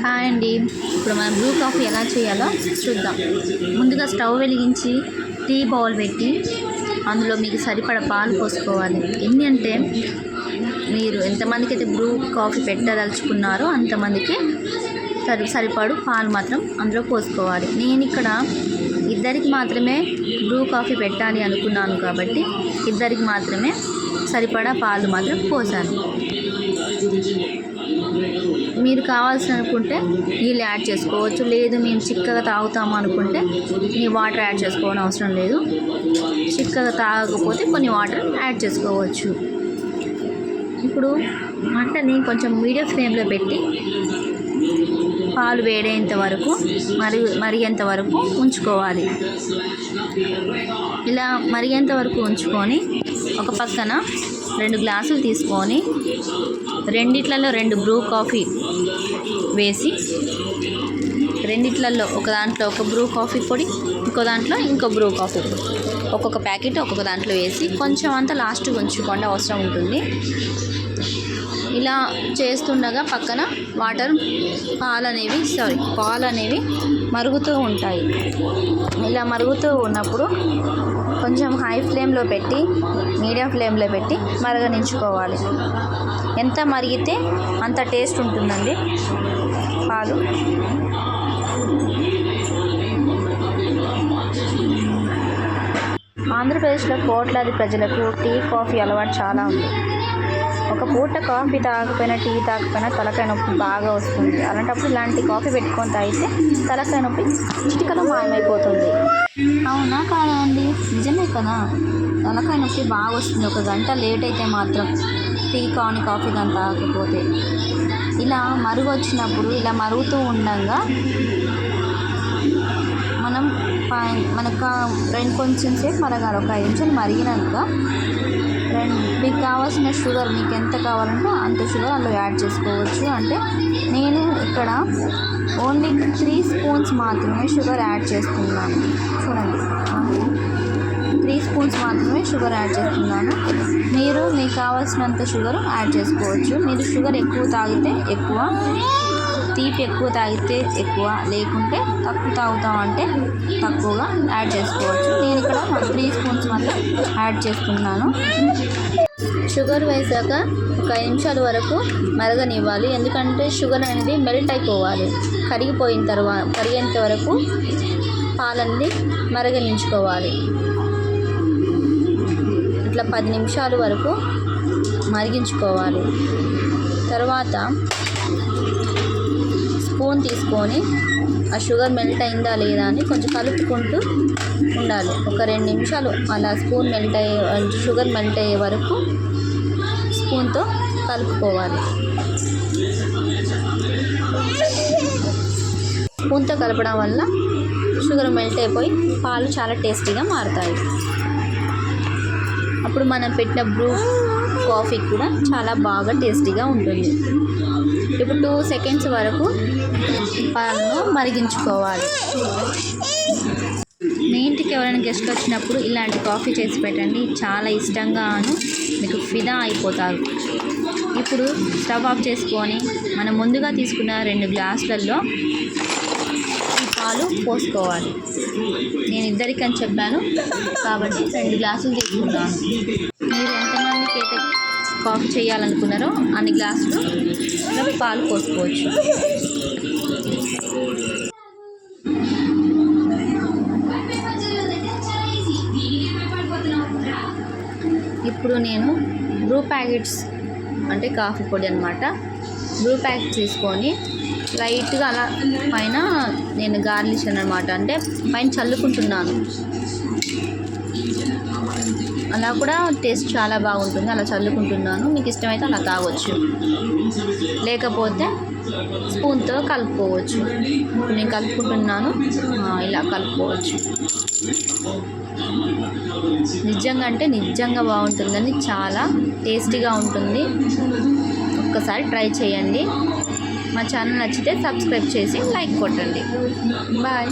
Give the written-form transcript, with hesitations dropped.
Hi అండి. ఇప్పుడు మనం బ్రూ కాఫీ ఎలా చేయాలో చూద్దాం. ముందుగా స్టవ్ వెలిగించి టీ బౌల్ పెట్టి అందులో మీకు సరిపడ పాలు పోసుకోవాలి. ఎన్ని అంటే మీరు ఎంతమందికి అయితే బ్రూ కాఫీ పెట్టదలుచుకున్నారో అంతమందికి సరిపడు పాలు మాత్రం అందులో పోసుకోవాలి. నేను ఇక్కడ ఇద్దరికి మాత్రమే బ్రూ కాఫీ పెట్టాలి అనుకున్నాను కాబట్టి ఇద్దరికి మాత్రమే సరిపడా పాలు మాత్రం పోసాను. మీరు కావాల్సి అనుకుంటే నీళ్ళు యాడ్ చేసుకోవచ్చు, లేదు మేము చిక్కగా తాగుతాము అనుకుంటే ఈ వాటర్ యాడ్ చేసుకోవడం అవసరం లేదు. చిక్కగా తాగకపోతే కొన్ని వాటర్ యాడ్ చేసుకోవచ్చు. ఇప్పుడు మంటని కొంచెం మీడియం ఫ్లేమ్లో పెట్టి పాలు వేడేంత వరకు మరిగేంత వరకు ఉంచుకోవాలి. ఇలా మరిగేంత వరకు ఉంచుకొని ఒక పక్కన 2 గ్లాసులు తీసుకొని రెండిట్లలో 2 బ్రూ కాఫీ వేసి రెండిట్లలో ఒక దాంట్లో ఒక బ్రూ కాఫీ పొడి, ఇంకో దాంట్లో ఇంకో బ్రూ కాఫీ పొడి, ఒక్కొక్క ప్యాకెట్ ఒక్కొక్క దాంట్లో వేసి కొంచెం అంతా లాస్ట్కి ఉంచుకోండి, అవసరం ఉంటుంది. ఇలా చేస్తుండగా పక్కన పాలు అనేవి మరుగుతూ ఉంటాయి. ఇలా మరుగుతూ ఉన్నప్పుడు కొంచెం హై ఫ్లేమ్లో పెట్టి మీడియం ఫ్లేమ్లో పెట్టి మరగనించుకోవాలి. ఎంత మరిగితే అంత టేస్ట్ ఉంటుందండి పాలు. ఆంధ్రప్రదేశ్లో కోట్లాది ప్రజలకు టీ కాఫీ అలవాటు చాలా ఉంది. ఒక పూట కాఫీ తాగకపోయినా టీ తాగకపోయినా తలకాయ నొప్పి బాగా వస్తుంది. అలాంటప్పుడు ఇలాంటి కాఫీ పెట్టుకొని తాగితే తలకాయ నొప్పి చిటికలో మాయమైపోతుంది. అవునా కాదా అండి? నిజమే కదా, తలకాయ నొప్పి బాగా వస్తుంది 1 గంట లేట్ అయితే మాత్రం, టీ కానీ కాఫీ కానీ తాగకపోతే. ఇలా మరుగు వచ్చినప్పుడు ఇలా మరుగుతూ ఉండగా మనకు కొంచెం సేపు మరగాలి. ఒక 5 నిమిషాలు మరిగినాక మీకు కావాల్సిన షుగర్, మీకు ఎంత కావాలంటే అంత షుగర్ అందులో యాడ్ చేసుకోవచ్చు. అంటే నేను ఇక్కడ ఓన్లీ 3 స్పూన్స్ మాత్రమే షుగర్ యాడ్ చేస్తున్నాను. చూడండి, 3 స్పూన్స్ మాత్రమే షుగర్ యాడ్ చేస్తున్నాను. మీరు మీకు కావాల్సినంత షుగర్ యాడ్ చేసుకోవచ్చు. మీరు షుగర్ ఎక్కువ తాగితే ఎక్కువ, తీపి ఎక్కువ తాగితే ఎక్కువ, లేకుంటే తక్కువ తాగుతామంటే తక్కువగా యాడ్ చేసుకోవచ్చు. నేను ఇక్కడ 3 స్పూన్స్ మాత్రం యాడ్ చేస్తున్నాను. షుగర్ వేసాక ఒక 5 నిమిషాల వరకు మరగనివ్వాలి. ఎందుకంటే షుగర్ అనేది మెల్ట్ అయిపోవాలి. కరిగేంత వరకు పాలన్నీ మరగనించుకోవాలి. ఇట్లా 10 నిమిషాల వరకు మరిగించుకోవాలి. తర్వాత స్పూన్ తీసుకొని ఆ షుగర్ మెల్ట్ అయిందా లేదా అని కొంచెం కలుపుకుంటూ ఉండాలి. ఒక 2 నిమిషాలు అలా షుగర్ మెల్ట్ అయ్యే వరకు స్పూన్తో కలుపుకోవాలి. స్పూన్తో కలపడం వల్ల షుగర్ మెల్ట్ అయిపోయి పాలు చాలా టేస్టీగా మారుతాయి. అప్పుడు మనం పెట్టిన బ్రూ కాఫీ కూడా చాలా బాగా టేస్టీగా ఉంటుంది. ఇప్పుడు 2 సెకండ్స్ వరకు పాలను మరిగించుకోవాలి. మీ ఇంటికి ఎవరైనా గెస్ట్లు వచ్చినప్పుడు ఇలాంటి కాఫీ చేసి పెట్టండి, చాలా ఇష్టంగాను మీకు ఫిదా అయిపోతారు. ఇప్పుడు స్టవ్ ఆఫ్ చేసుకొని మనం ముందుగా తీసుకున్న 2 గ్లాసులలో ఈ పాలు పోసుకోవాలి. నేను ఇద్దరికి అని చెప్పాను కాబట్టి 2 గ్లాసులు తీసుకున్నాను. మీరు ఎంతమందికి అయితే కాఫీ చేయాలనుకున్నారో అన్ని గ్లాసులు పాలు పోసుకోవచ్చు. ఇప్పుడు నేను బ్రూ ప్యాకెట్స్ అంటే కాఫీ పొడి అనమాట, బ్రూ ప్యాకెట్ తీసుకొని లైట్గా అలా పైన నేను గార్నిష్ అనమాట, అంటే పైన చల్లుకుంటున్నాను. అలా కూడా టేస్ట్ చాలా బాగుంటుంది. అలా చల్లుకుంటున్నాను. మీకు ఇష్టమైతే అలా తాగొచ్చు, లేకపోతే స్పూన్తో కలుపుకోవచ్చు. నేను కలుపుకుంటున్నాను, ఇలా కలుపుకోవచ్చు. నిజంగా బాగుంటుందని, చాలా టేస్టీగా ఉంటుంది. ఒక్కసారి ట్రై చేయండి. మా ఛానల్ నచ్చితే సబ్స్క్రైబ్ చేసి లైక్ కొట్టండి. బాయ్.